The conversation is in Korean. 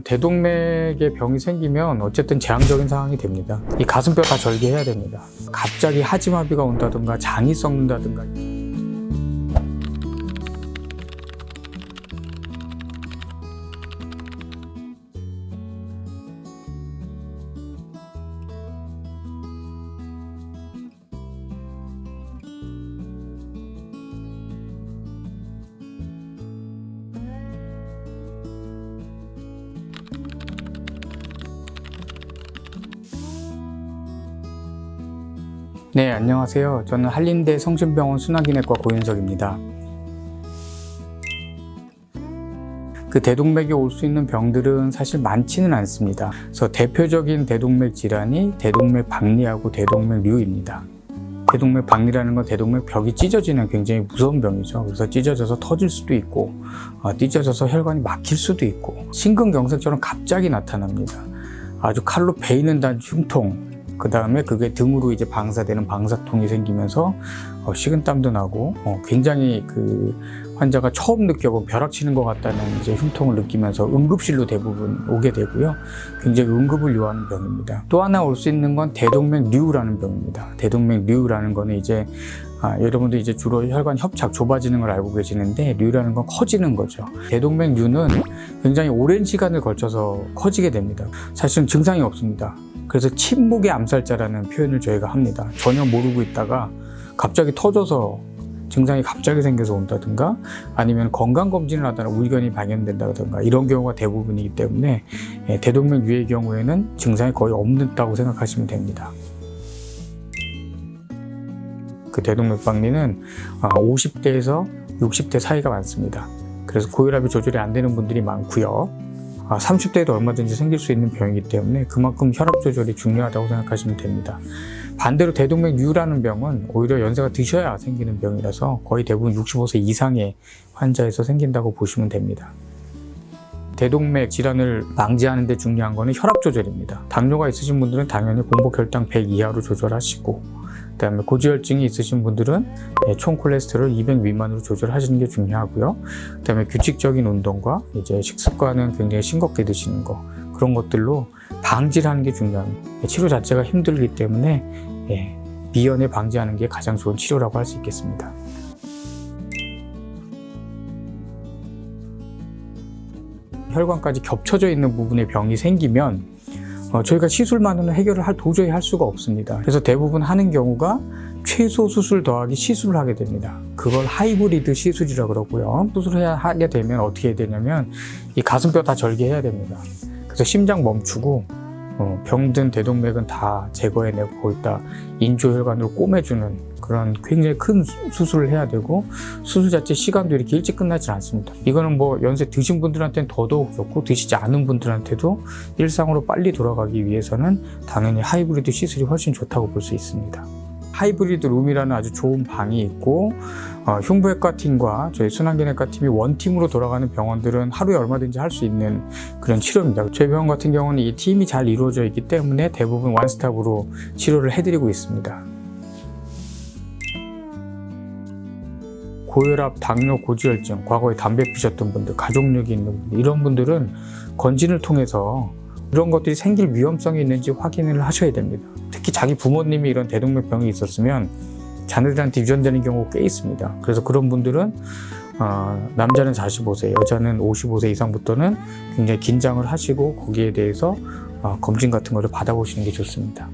대동맥에 병이 생기면 어쨌든 재앙적인 상황이 됩니다. 이 가슴뼈 다 절개해야 됩니다. 갑자기 하지마비가 온다든가 장이 썩는다든가. 네, 안녕하세요. 저는 한림대 성심병원 순환기내과 고윤석입니다. 그 대동맥이 올 수 있는 병들은 사실 많지는 않습니다. 그래서 대표적인 대동맥 질환이 대동맥 박리하고 대동맥류입니다. 대동맥 박리라는 건 대동맥 벽이 찢어지는 굉장히 무서운 병이죠. 그래서 찢어져서 터질 수도 있고, 찢어져서 혈관이 막힐 수도 있고, 심근경색처럼 갑자기 나타납니다. 아주 칼로 베이는 단 흉통, 그 다음에 그게 등으로 이제 방사되는 방사통이 생기면서 식은땀도 나고 굉장히 그 환자가 처음 느껴본 벼락 치는 것 같다는 이제 흉통을 느끼면서 응급실로 대부분 오게 되고요. 굉장히 응급을 요하는 병입니다. 또 하나 올 수 있는 건 대동맥류라는 병입니다. 대동맥류라는 거는 이제 여러분들 이제 주로 혈관 협착 좁아지는 걸 알고 계시는데, 류라는 건 커지는 거죠. 대동맥류는 굉장히 오랜 시간을 걸쳐서 커지게 됩니다. 사실은 증상이 없습니다. 그래서 침묵의 암살자라는 표현을 저희가 합니다. 전혀 모르고 있다가 갑자기 터져서 증상이 갑자기 생겨서 온다든가, 아니면 건강검진을 하다가 우견이 발견된다든가, 이런 경우가 대부분이기 때문에 대동맥류의 경우에는 증상이 거의 없다고 생각하시면 됩니다. 그 대동맥 박리는 50대에서 60대 사이가 많습니다. 그래서 고혈압이 조절이 안 되는 분들이 많고요. 30대에도 얼마든지 생길 수 있는 병이기 때문에 그만큼 혈압 조절이 중요하다고 생각하시면 됩니다. 반대로 대동맥류라는 병은 오히려 연세가 드셔야 생기는 병이라서 거의 대부분 65세 이상의 환자에서 생긴다고 보시면 됩니다. 대동맥 질환을 방지하는 데 중요한 거는 혈압 조절입니다. 당뇨가 있으신 분들은 당연히 공복 혈당 100 이하로 조절하시고, 그다음에 고지혈증이 있으신 분들은 총 콜레스테롤 200 미만으로 조절하시는 게 중요하고요. 그다음에 규칙적인 운동과 이제 식습관은 굉장히 싱겁게 드시는 거, 그런 것들로 방지를 하는 게 중요합니다. 치료 자체가 힘들기 때문에 미연에 방지하는 게 가장 좋은 치료라고 할 수 있겠습니다. 혈관까지 겹쳐져 있는 부분에 병이 생기면 저희가 시술만으로는 해결을 도저히 할 수가 없습니다. 그래서 대부분 하는 경우가 최소 수술 더하기 시술을 하게 됩니다. 그걸 하이브리드 시술이라고 그러고요. 수술을 하게 되면 어떻게 해야 되냐면 이 가슴뼈 다 절개해야 됩니다. 그래서 심장 멈추고 병든 대동맥은 다 제거해내고 거기다 인조혈관으로 꼬매주는 그런 굉장히 큰 수술을 해야 되고, 수술 자체 시간도 이렇게 일찍 끝나지 않습니다. 이거는 뭐 연세 드신 분들한테는 더더욱 좋고, 드시지 않은 분들한테도 일상으로 빨리 돌아가기 위해서는 당연히 하이브리드 시술이 훨씬 좋다고 볼 수 있습니다. 하이브리드 룸이라는 아주 좋은 방이 있고, 흉부외과 팀과 저희 순환기내과 팀이 원팀으로 돌아가는 병원들은 하루에 얼마든지 할 수 있는 그런 치료입니다. 저희 병원 같은 경우는 이 팀이 잘 이루어져 있기 때문에 대부분 원스톱으로 치료를 해드리고 있습니다. 고혈압, 당뇨, 고지혈증, 과거에 담배 피셨던 분들, 가족력이 있는 분들, 이런 분들은 건진을 통해서 이런 것들이 생길 위험성이 있는지 확인을 하셔야 됩니다. 특히 자기 부모님이 이런 대동맥병이 있었으면 자녀들한테 유전되는 경우가 꽤 있습니다. 그래서 그런 분들은 남자는 45세, 여자는 55세 이상부터는 굉장히 긴장을 하시고 거기에 대해서 검진 같은 거를 받아보시는 게 좋습니다.